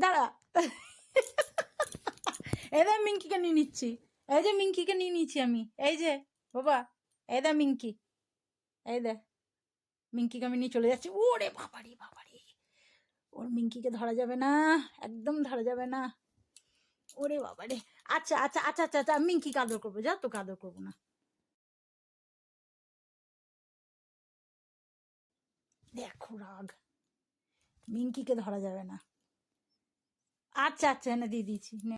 দাঁড়া। এই দে মিঙ্কিকে নিয়ে নিচ্ছি, এই যে মিঙ্কিকে নিয়ে নিচ্ছি আমি, এই যে বাবা, এই দে মিঙ্কি, এই দে মিঙ্কিকে আমি নিয়ে চলে যাচ্ছি। ওরে বাবারি বাবারি, ওর মিঙ্কিকে ধরা যাবে না, একদম ধরা যাবে না। ওরে বাবারে, আচ্ছা আচ্ছা আচ্ছা আচ্ছা আচ্ছা, মিঙ্কিকে আদর করবো, যা, তোকে আদর করবো না। দেখো রাগ, মিঙ্কিকে ধরা যাবে না। আচ্ছা আচ্ছা, এনে দিয়ে দিয়েছি, নে।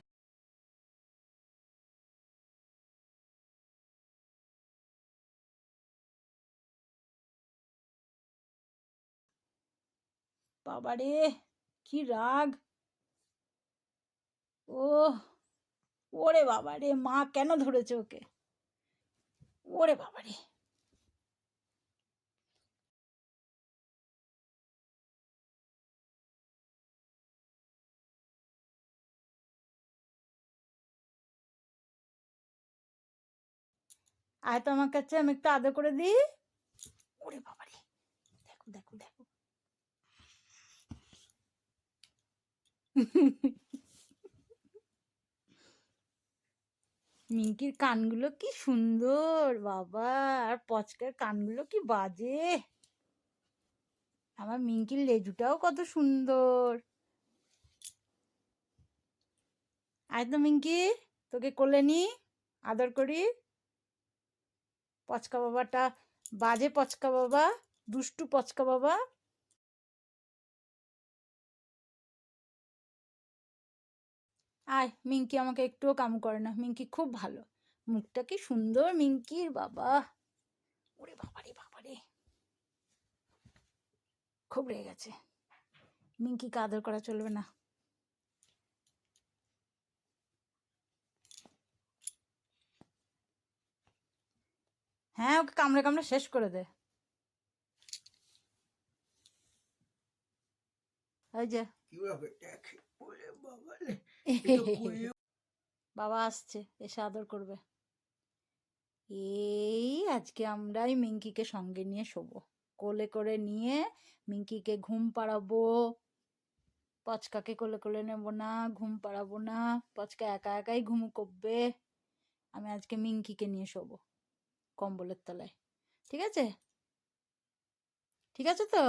বাবারে কি রাগ, ও ওরে বাবারে, মা কেন ধরেছে ওকে, ওরে বাবারে। আয় তো আমার কাছে, আমি একটু আদর করে দিই। ওরে বাবারে, দেখো দেখো দেখো। মিঙ্কির কানগুলো কি সুন্দর বাবা, আর পচকার কানগুলো কি বাজে। আমার মিঙ্কির লেজুটাও কত সুন্দর। আয় তো মিঙ্কি, তোকে কোলে নি, আদর করি। পচকা বাবাটা বাজে, পচকা বাবা, দুষ্টু পচকা বাবা। আয়, মিঙ্কি আমাকে একটুও কাম করে না, মিঙ্কি খুব ভালো। মুখটা কি সুন্দর মিঙ্কির বাবা। ওরে বাবারে বাবারে, খুব রেগে গেছে। মিঙ্কিকে আদর করা চলবে না। হ্যাঁ, ওকে কামড়ে কামড়ে শেষ করে দে। ওই যে বাবা আসছে, এসে আদর করবে। এই আজকে আমরাই মিঙ্কিকে সঙ্গে নিয়ে শোবো, কোলে করে নিয়ে মিঙ্কিকে ঘুম পাড়াবো। পচকাকে কোলে কোলে নেব না, ঘুম পাড়াবো না, পচকা একা একাই ঘুম করবে। আমি আজকে মিঙ্কিকে নিয়ে শোবো কম্বলের তলায়, ঠিক আছে? ঠিক আছে তো?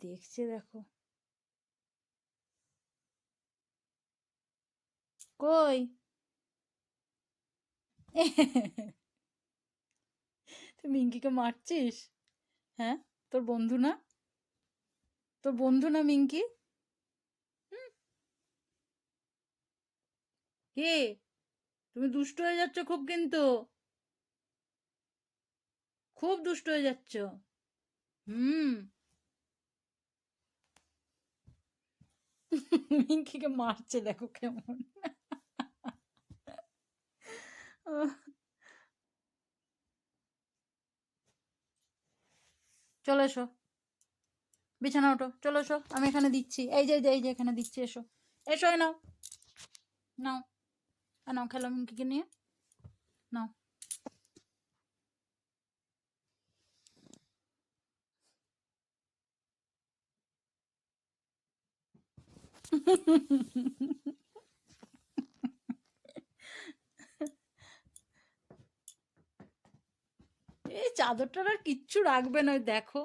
দেখছে দেখো, কই? তুই মিঙ্কিকে মারছিস? হ্যাঁ, তোর বন্ধু না? তোর বন্ধু না মিঙ্কি? কে? তুমি দুষ্ট হয়ে যাচ্ছ খুব, কিন্তু খুব দুষ্ট হয়ে যাচ্ছ। হুম। মিঙ্কিকে মারছে দেখো কেমন। চলে এসো, বিছানা ওঠো, চলো এসো, আমি এখানে দিচ্ছি, এই যে এই যে এখানে দিচ্ছি, এসো এসো, এ নাও, নাও, নাও, খেলো মিঙ্কিকে নিয়ে, নাও। এই চাদরটার আর কিচ্ছু রাখবে না, দেখো